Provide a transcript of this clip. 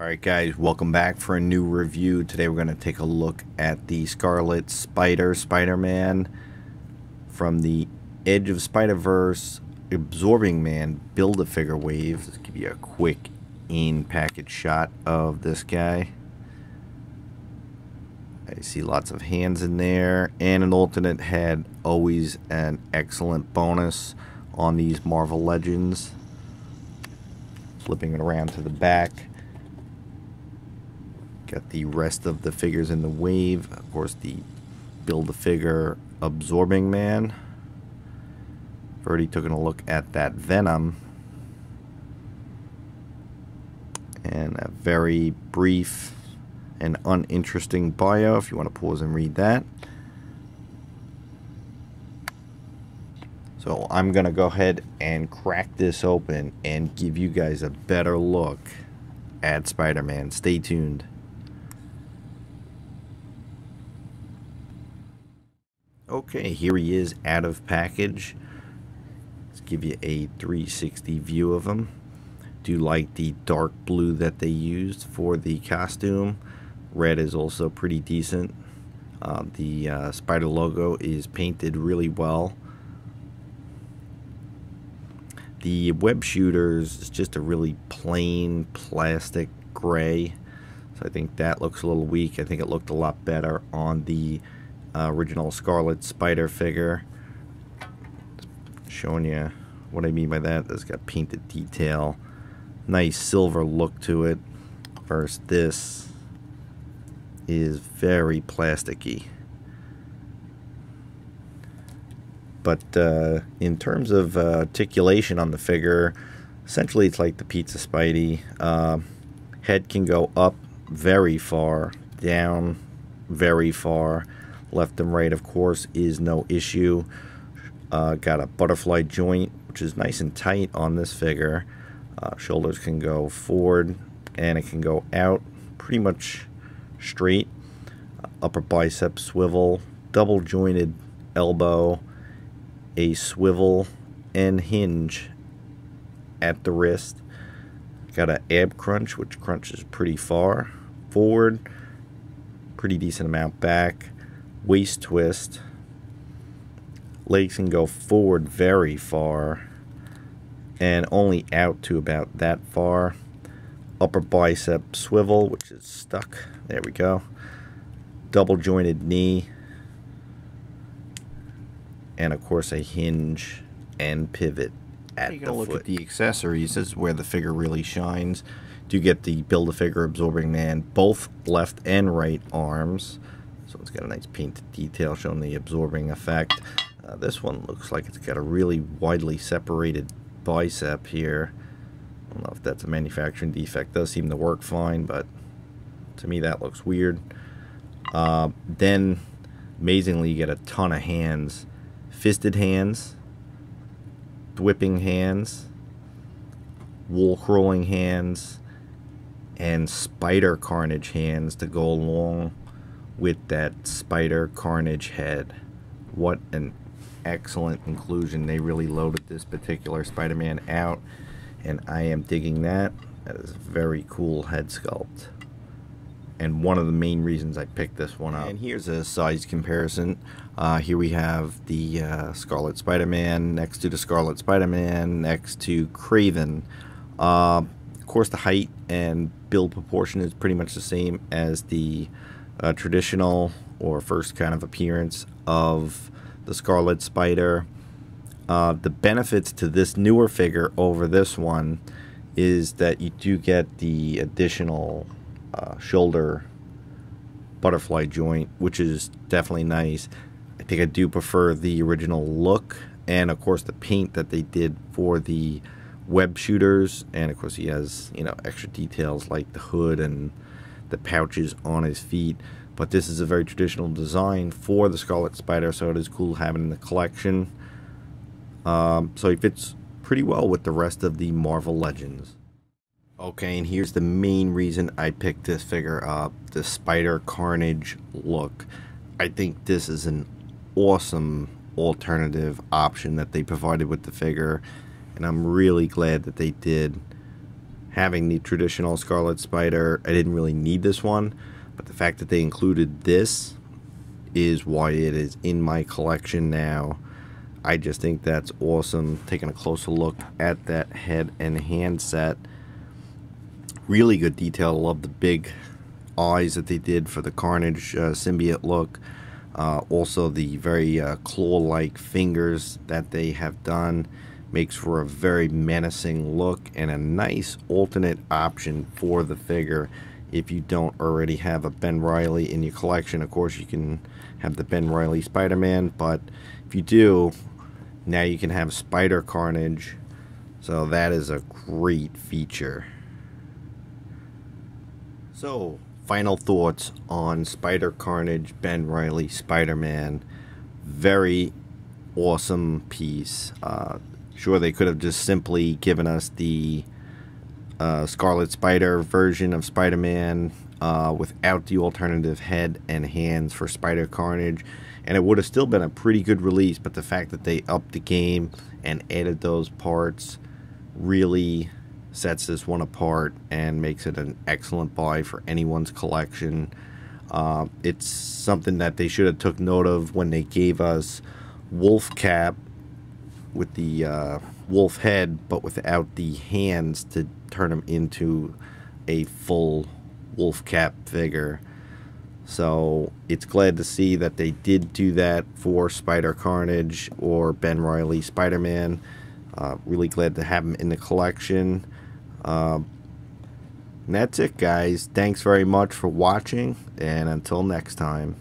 Alright guys, welcome back for a new review. Today we're going to take a look at the Scarlet Spider-Man from the Edge of Spider-Verse Absorbing Man Build-A-Figure wave. Let's give you a quick in-package shot of this guy. I see lots of hands in there, and an alternate head. Always an excellent bonus on these Marvel Legends. Flipping it around to the back. Got the rest of the figures in the wave. Of course, the Build-A-Figure Absorbing Man. I've already taken a look at that Venom. And a very brief and uninteresting bio, if you want to pause and read that. So I'm going to go ahead and crack this open and give you guys a better look at Spider-Man. Stay tuned. Okay, here he is out of package. Let's give you a 360 view of him. Do like the dark blue that they used for the costume. Red is also pretty decent. The spider logo is painted really well. The web shooters is just a really plain plastic gray. So I think that looks a little weak. I think it looked a lot better on the original Scarlet Spider figure. Showing you what I mean by that. It's got painted detail. Nice silver look to it. Versus this is very plasticky. But in terms of articulation on the figure, essentially it's like the Pizza Spidey. Head can go up very far, down very far. Left and right, of course, is no issue. Got a butterfly joint, which is nice and tight on this figure. Shoulders can go forward, and it can go out pretty much straight. Upper bicep swivel, double jointed elbow, a swivel and hinge at the wrist. Got an ab crunch, which crunches pretty far forward, pretty decent amount back. Waist twist. Legs can go forward very far and only out to about that far. Upper bicep swivel, which is stuck. There we go. Double jointed knee. And of course a hinge and pivot at the foot. Look at the accessories. This is where the figure really shines. Do get the Build-A-Figure Absorbing Man, both left and right arms. So it's got a nice painted detail showing the absorbing effect. This one looks like it's got a really widely separated bicep here. I don't know if that's a manufacturing defect. It does seem to work fine, but to me that looks weird. Then, amazingly, you get a ton of hands. Fisted hands, whipping hands, wool crawling hands, and spider-carnage hands to go along with that spider-carnage head. What an excellent inclusion. They really loaded this particular Spider-Man out, and I am digging that. That is a very cool head sculpt, and one of the main reasons I picked this one up. And here's a size comparison. Here we have the Scarlet Spider-Man next to the Scarlet Spider-Man next to Kraven. Of course, the height and build proportion is pretty much the same as the traditional or first kind of appearance of the Scarlet Spider. The benefits to this newer figure over this one is that you do get the additional shoulder butterfly joint, which is definitely nice. I think I do prefer the original look, and of course the paint that they did for the web shooters, and of course he has, you know, extra details like the hood and the pouches on his feet. But this is a very traditional design for the Scarlet Spider, so it is cool having in the collection. So he fits pretty well with the rest of the Marvel Legends. Okay, and here's the main reason I picked this figure up, the Spider-Carnage look. I think this is an awesome alternative option that they provided with the figure, and I'm really glad that they did having the traditional Scarlet Spider, I didn't really need this one, but the fact that they included this is why it is in my collection now. I just think that's awesome. Taking a closer look at that head and hand set, really good detail. I love the big eyes that they did for the Carnage symbiote look. Also the very claw-like fingers that they have done makes for a very menacing look and a nice alternate option for the figure if you don't already have a Ben Reilly in your collection. Of course, you can have the Ben Reilly Spider-Man, but if you do, now you can have Spider-Carnage, so that is a great feature. So, final thoughts on Spider-Carnage, Ben Reilly, Spider-Man. Very awesome piece. Sure, they could have just simply given us the Scarlet Spider version of Spider-Man without the alternative head and hands for Spider-Carnage, and it would have still been a pretty good release, but the fact that they upped the game and added those parts really sets this one apart and makes it an excellent buy for anyone's collection. It's something that they should have took note of when they gave us Wolf Cap with the wolf head, but without the hands to turn him into a full Wolf Cap figure. So it's glad to see that they did do that for Spider-Carnage or Ben Reilly Spider-Man. Really glad to have him in the collection. And that's it, guys. Thanks very much for watching, and until next time.